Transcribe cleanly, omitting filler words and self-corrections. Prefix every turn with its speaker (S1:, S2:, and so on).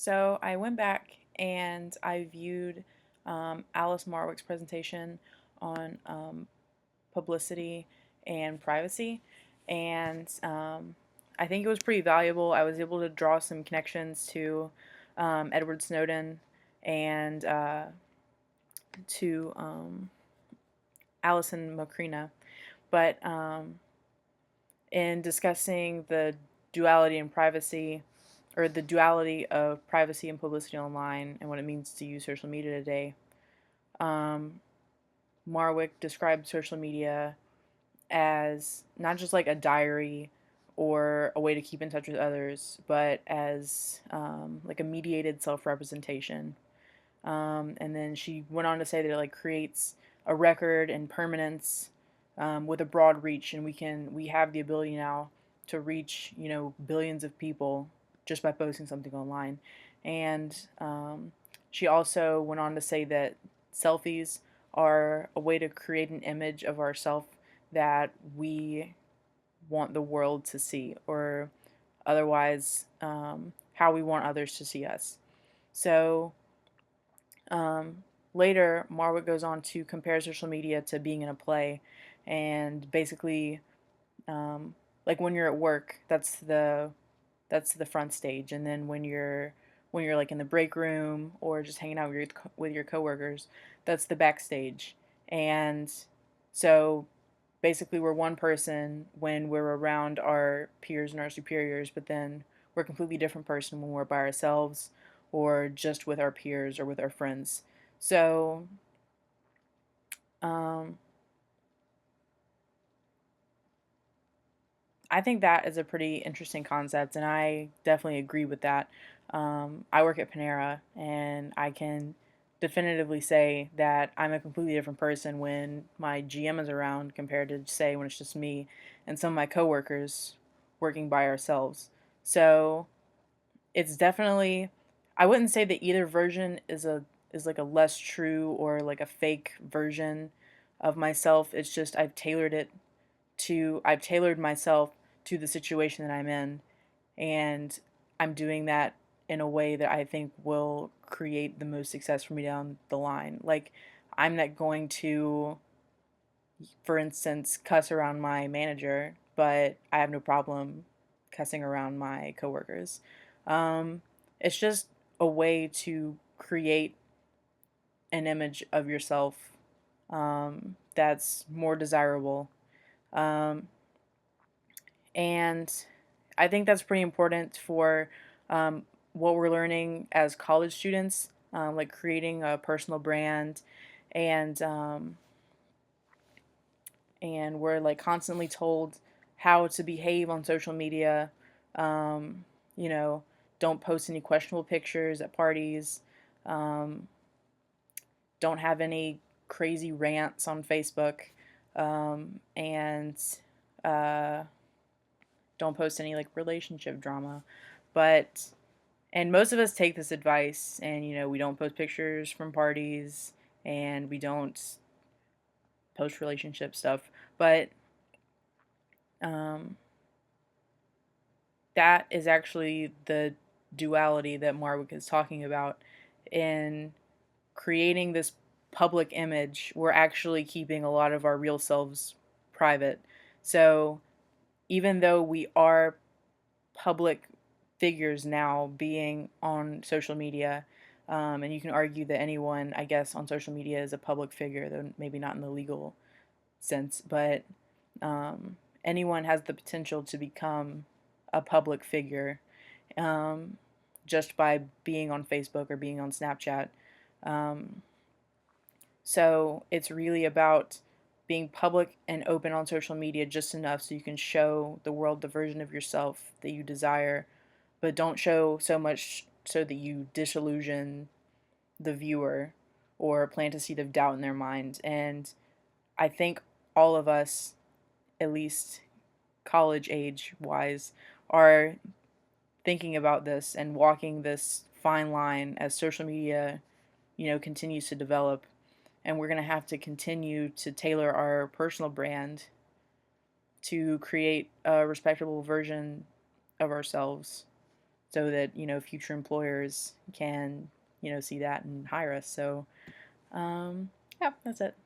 S1: So I went back and I viewed Alice Marwick's presentation on publicity and privacy, and I think it was pretty valuable. I was able to draw some connections to Edward Snowden and to Alison Macrina, but in discussing the duality and privacy, or the duality of privacy and publicity online and what it means to use social media today. Um, Marwick described social media as not just like a diary or a way to keep in touch with others, but as like a mediated self-representation. And then she went on to say that it like creates a record and permanence with a broad reach, and we have the ability now to reach billions of people just by posting something online. And she also went on to say that selfies are a way to create an image of ourselves that we want the world to see, or otherwise how we want others to see us. So later, Marwick goes on to compare social media to being in a play, and basically, like when you're at work, that's the front stage, and then when you're like in the break room or just hanging out with your coworkers, that's the backstage. And so basically, we're one person when we're around our peers and our superiors, but then we're a completely different person when we're by ourselves or just with our peers or with our friends. So, um, I think that is a pretty interesting concept, and I definitely agree with that. I work at Panera, and I can definitively say that I'm a completely different person when my GM is around compared to, say, when it's just me and some of my coworkers working by ourselves. So it's definitely, I wouldn't say that either version is like a less true or like a fake version of myself. It's just I've tailored myself to the situation that I'm in, and I'm doing that in a way that I think will create the most success for me down the line. Like, I'm not going to, for instance, cuss around my manager, but I have no problem cussing around my coworkers. It's just a way to create an image of yourself that's more desirable. Um, and I think that's pretty important for what we're learning as college students, like creating a personal brand, and we're like constantly told how to behave on social media. Um, you know, don't post any questionable pictures at parties. Um, don't have any crazy rants on Facebook, and uh, don't post any like relationship drama. But and most of us take this advice, and we don't post pictures from parties, and we don't post relationship stuff. But um, that is actually the duality that Marwick is talking about. In creating this public image, we're actually keeping a lot of our real selves private. So even though we are public figures now being on social media, and you can argue that anyone, I guess, on social media is a public figure, though maybe not in the legal sense, but anyone has the potential to become a public figure um, just by being on Facebook or being on Snapchat. Um, so it's really about being public and open on social media just enough so you can show the world the version of yourself that you desire, but don't show so much so that you disillusion the viewer or plant a seed of doubt in their mind. And I think all of us, at least college age wise, are thinking about this and walking this fine line as social media, continues to develop. And we're going to have to continue to tailor our personal brand to create a respectable version of ourselves so that, future employers can, see that and hire us. So, yeah, that's it.